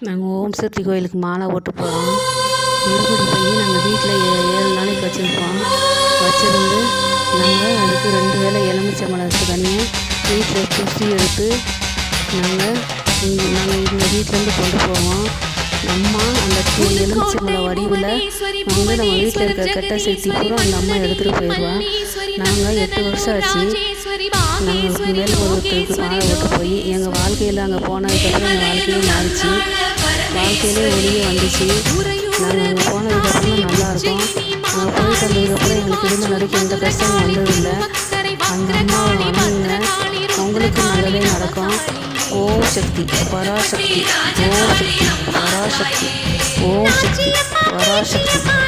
நாங்கள் ஓம் சக்தி கோயிலுக்கு மாலை போட்டு போகிறோம். இருபடி போய் நாங்கள் வீட்டில் 7 நாளைக்கு வச்சுருப்போம். வச்சுருந்து நாங்கள் அதுக்கு 2 வேளை எலுமிச்சம்பழம் தனியாக வீட்டில் குத்தி எடுத்து நாங்கள் இந்த வீட்டிலேருந்து கொண்டு போவோம். அம்மா அந்த எலுமிச்சம்பழம் வடிவில் நம்ம வீட்டில் இருக்க கெட்ட சக்தி பூரா அந்த அம்மா எடுத்துகிட்டு போயிடுவோம். நாங்கள் 8 வருஷம் ஆச்சு நாங்கள் மேல்மருவத்தூருக்கு மாலை போட்டு போய் எங்கள் வாழ்க்கையில் அங்கே போனதுக்கப்புறம் எங்கள் வாழ்க்கையே மாறிச்சு. வாழ்க்கையிலே ஒளியே வந்துச்சு. நாங்கள் அங்கே போனதுக்கப்புறம் நல்லாயிருக்கோம். அங்கே போயிட்டு வந்ததுக்கப்புறம் எங்களுக்கு இருந்த நடுக்கு எந்த கஷ்டமும் வந்ததில்லை. அந்த அம்மாவை வணங்குங்க, அவங்களுக்கு நல்லதே நடக்கும். ஓம் சக்தி பராசக்தி, ஓம் சக்தி பராசக்தி, ஓம் சக்தி பராசக்தி.